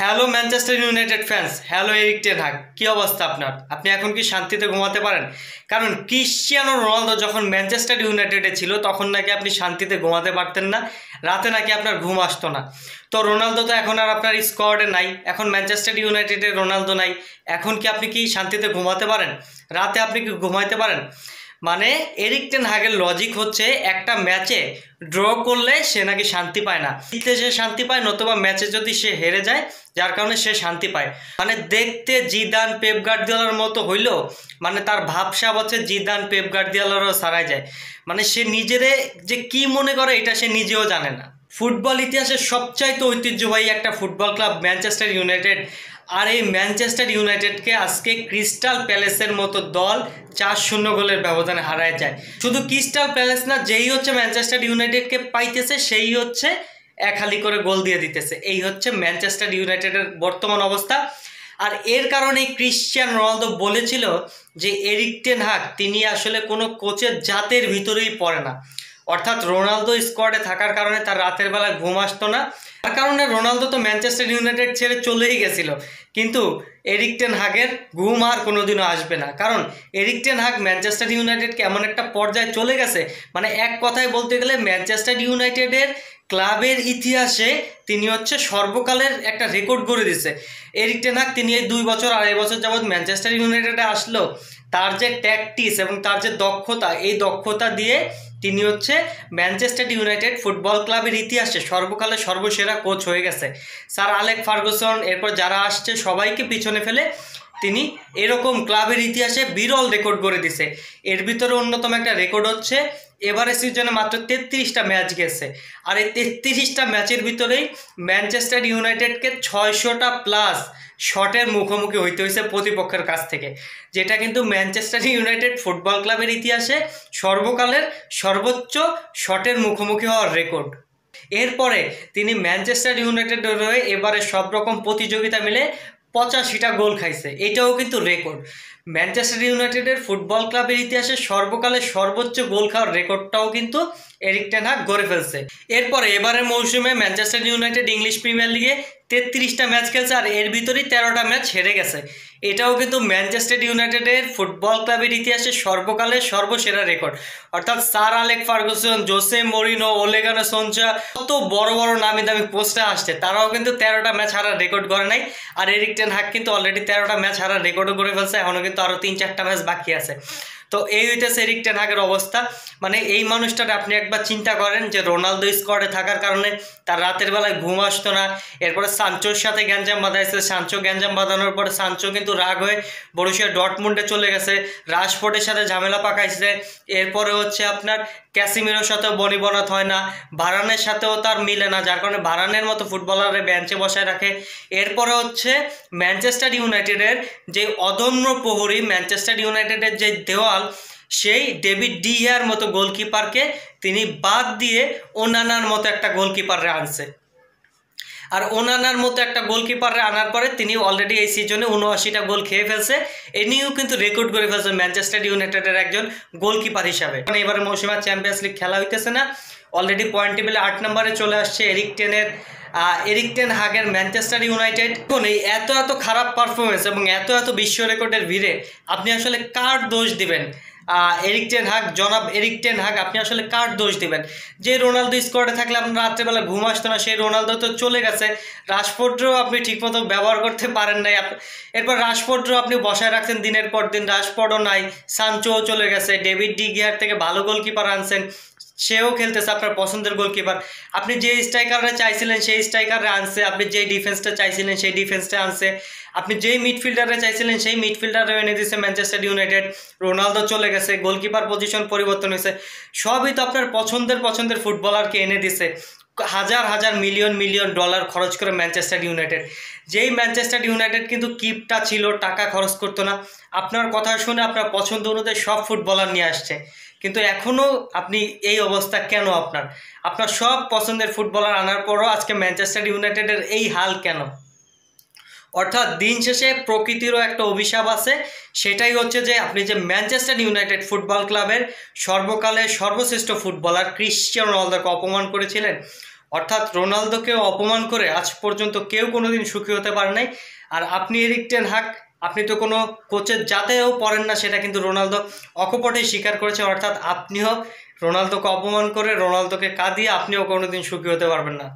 Hello Manchester United fans, hello Erik ten Hag, কী অবস্থা আপনার? আপনি এখন কি শান্তিতে ঘুমাতে পারেন? কারণ ক্রিশ্চিয়ানো রোনালদো যখন ম্যানচেস্টার ইউনাইটেডে ছিল তখন নাকি আপনি শান্তিতে ঘুমাতে পারতেন না, রাতে নাকি আপনার ঘুম আসতো না। তো রোনালদো তো এখন আর আপনার স্কোয়াডে নাই, এখন ম্যানচেস্টার ইউনাইটেডের রোনালদো নাই। এখন কি আপনি কি শান্তিতে ঘুমাতে পারেন? রাতে আপনি কি ঘুমাইতে পারেন? মানে এরিক টেন হাগের লজিক হচ্ছে একটা ম্যাচে ড্র করলে সে নাকি শান্তি পায় না, জিতলে সে শান্তি পায়, নতুবা ম্যাচে যদি সে হেরে যায় যার কারণে সে শান্তি পায়। মানে দেখতে জিদান পেপ গার্দিওলার মতো হইলেও মানে তার ভাবসাব হচ্ছে জিদান পেপ গার্দিওলারও ছাড়াই যায়। মানে সে নিজেরে যে কি মনে করে এটা সে নিজেও জানে না। ফুটবল ইতিহাসের সবচাইতে ঐতিহ্যবাহী একটা ফুটবল ক্লাব ম্যানচেস্টার ইউনাইটেড, আর এই ম্যানচেস্টার ইউনাইটেডকে আজকে ক্রিস্টাল প্যালেসের মতো দল 4-0 গোলের ব্যবধানে হারায় যায়। শুধু ক্রিস্টাল প্যালেস না, যেই হচ্ছে ম্যানচেস্টার ইউনাইটেডকে পাইতেছে সেই হচ্ছে এক হালি করে গোল দিয়ে দিতেছে। এই হচ্ছে ম্যানচেস্টার ইউনাইটেডের বর্তমান অবস্থা। আর এর কারণেই ক্রিশ্চিয়ানো রোনালদো বলেছিল যে এরিক টেন হাগ তিনি আসলে কোনো কোচের জাতের ভিতরেই পড়ে না। অর্থাৎ রোনালদো স্কোয়াডে থাকার কারণে তার রাতের বেলা ঘুম আসতো না, তার কারণে রোনালদো তো ম্যানচেস্টার ইউনাইটেড ছেড়ে চলেই গেছিল। কিন্তু এরিক টেন হাগের ঘুম আর কোনোদিনও আসবে না, কারণ এরিক টেন হাগ ম্যানচেস্টার ইউনাইটেডকে এমন একটা পর্যায়ে চলে গেছে, মানে এক কথায় বলতে গেলে ম্যানচেস্টার ইউনাইটেডের ক্লাবের ইতিহাসে তিনি হচ্ছে সর্বকালের একটা রেকর্ড গড়ে দিয়েছে। এরিক টেন হাগ তিনি এই 2 বছর 2.5 বছর যাবৎ ম্যানচেস্টার ইউনাইটেডে আসলো, তার যে ট্যাকটিক্স এবং তার যে দক্ষতা, এই দক্ষতা দিয়ে তিনি হচ্ছে ম্যানচেস্টার ইউনাইটেড ফুটবল ক্লাবের ইতিহাসে সর্বকালের সর্বসেরা কোচ হয়ে গেছে। স্যার অ্যালেক্স ফার্গুসন এরপর যারা আসছে সবাইকে পিছনে ফেলে তিনি এরকম ক্লাবের ইতিহাসে বিরল রেকর্ড করে দিছে। এর ভিতরে অন্যতম একটা রেকর্ড হচ্ছে এবারে সিজনে মাত্র 33টা ম্যাচ গেছে, আর এই 33টা ম্যাচের ভিতরেই ম্যানচেস্টার ইউনাইটেডকে 600টা প্লাস শটের মুখোমুখি হইতে হয়েছে প্রতিপক্ষের কাছ থেকে, যেটা কিন্তু ম্যানচেস্টার ইউনাইটেড ফুটবল ক্লাবের ইতিহাসে সর্বকালের সর্বোচ্চ শটের মুখোমুখি হওয়ার রেকর্ড। এরপরে তিনি ম্যানচেস্টার ইউনাইটেডের হয়ে এবারে সব রকম প্রতিযোগিতা মিলে 85টা গোল খাইছে, এটাও কিন্তু রেকর্ড। ম্যানচেস্টার ইউনাইটেডের ফুটবল ক্লাবের ইতিহাসে সর্বকালের সর্বোচ্চ গোল খাওয়ার রেকর্ডটাও কিন্তু এরিক টেন হাগ গড়ে ফেলছে। এরপরে এবারের মৌসুমে ম্যানচেস্টার ইউনাইটেড ইংলিশ প্রিমিয়ার লিগে 33টা ম্যাচ খেলছে, আর এর ভিতরেই 13টা ম্যাচ হেরে গেছে। এটাও কিন্তু ম্যানচেস্টার ইউনাইটেডের ফুটবল ক্লাবের ইতিহাসে সর্বকালের সর্বসেরা রেকর্ড। অর্থাৎ sir Alex Ferguson, Jose Moreno, ওলে গুনার সোলশায়ার, কত বড় বড় নামি দামি পোস্টে আসছে, তারাও কিন্তু 13টা ম্যাচ হারার রেকর্ড করে নাই। আর এরিক টেন হাগ কিন্তু অলরেডি 13টা ম্যাচ হারার রেকর্ডও করে ফেলছে, এখনও কিন্তু আরও 3-4টা ম্যাচ বাকি আছে। তো এই হইতেছে এরিক টেন হাগের অবস্থা। মানে এই মানুষটার আপনি একবার চিন্তা করেন যে রোনালদো স্কোয়াডে থাকার কারণে তার রাতের বেলায় ঘুম আসতো না, এরপরে সানচোর সাথে গ্যাঞ্জাম বাঁধাইছে, সানচো গ্যাঞ্জাম বাঁধানোর পরে সানচো কিন্তু রাগ হয়ে বরুসিয়া ডর্টমুন্ডে চলে গেছে, রাশফোর্ডের সাথে ঝামেলা পাকাইছে, এরপরে হচ্ছে আপনার ক্যাসিমিরোর সাথেও বনিবনাত হয় না, ভারানের সাথেও তার মিলে না, যার কারণে ভারানের মতো ফুটবলারে বেঞ্চে বসায় রাখে। এরপরে হচ্ছে ম্যানচেস্টার ইউনাইটেডের যে অদম্য প্রহরী, ম্যানচেস্টার ইউনাইটেডের যে দেওয়াল, সেই ডেভিড ডি গিয়ার মতো গোলকিপারকে তিনি বাদ দিয়ে ওনানার মতো একটা গোলকিপাররে আনছে। আর ওনানার মতো একটা গোলকিপাররে আনার পরে তিনি অলরেডি এই সিজনে 79টা গোল খেয়ে ফেলছে। এ নিয়েও কিন্তু রেকর্ড করে ফেলছে ম্যানচেস্টার ইউনাইটেডের একজন গোলকিপার হিসাবে। মানে এবারে মৌসুমে চ্যাম্পিয়ন্স লিগ খেলা হইতেছে না, অলরেডি পয়েন্ট টেবিলে 8 নম্বরে চলে আসছে এরিক টেন হাগের ম্যানচেস্টার ইউনাইটেড। এখন এই এত এত খারাপ পারফরমেন্স এবং এত এত বিশ্ব রেকর্ডের ভিড়ে আপনি আসলে কার দোষ দিবেন? এরিক টেন হাগ, জনাব এরিক টেন হাগ, আপনি আসলে কার দোষ দিবেন? যে রোনালদো স্কোয়াডে থাকলে আপনার রাত্রেবেলা ঘুম আসতো না, সেই রোনালদো তো চলে গেছে। রাশফোর্ডও আপনি ঠিকমতো ব্যবহার করতে পারেন নাই, এরপর রাশফোর্ডও আপনি বসায় রাখছেন দিনের পর দিন, রাশফোর্ডও নাই, সানচোও চলে গেছে, ডেভিড ডি গিয়ার থেকে ভালো গোলকিপার আনছেন, সেও খেলতেছে আপনার পছন্দের গোলকিপার। আপনি যে স্ট্রাইকাররা চাইছিলেন সেই স্ট্রাইকাররা আনছে, আপনি যে ডিফেন্সটা চাইছিলেন সেই ডিফেন্সটা আনছে, আপনি যেই মিডফিল্ডারে চাইছিলেন সেই মিডফিল্ডারে এনে দিচ্ছে ম্যানচেস্টার ইউনাইটেড। রোনালদো চলে গেছে, গোলকিপার পজিশন পরিবর্তন হয়েছে, সবই তো আপনার পছন্দের ফুটবলারকে এনে দিছে হাজার হাজার মিলিয়ন মিলিয়ন ডলার খরচ করে ম্যানচেস্টার ইউনাইটেড। যেই ম্যানচেস্টার ইউনাইটেড কিন্তু কিপটা ছিল, টাকা খরচ করতো না, আপনার কথা শুনে আপনার পছন্দ অনুযায়ী সব ফুটবলার নিয়ে আসছে। কিন্তু এখনও আপনি এই অবস্থা কেন? আপনার সব পছন্দের ফুটবলার আনার পরও আজকে ম্যানচেস্টার ইউনাইটেডের এই হাল কেন? অর্থাৎ দিন শেষে প্রকৃতিরও একটা অভিশাপ আছে, সেটাই হচ্ছে যে আপনি যে ম্যানচেস্টার ইউনাইটেড ফুটবল ক্লাবের সর্বকালের সর্বশ্রেষ্ঠ ফুটবলার ক্রিশ্চিয়ানো রোনালদোকে অপমান করেছিলেন, অর্থাৎ রোনালদোকে অপমান করে আজ পর্যন্ত কেউ কোনোদিন সুখী হতে পারে নাই। আর আপনি এরিক টেন হাগ, আপনি তো কোনো কোচের জাতেও পড়েন না, সেটা কিন্তু রোনালদো অকপটেই স্বীকার করেছে। অর্থাৎ আপনিও রোনালদোকে অপমান করে, রোনালদোকে কাঁদিয়ে আপনিও কোনোদিন সুখী হতে পারবেন না।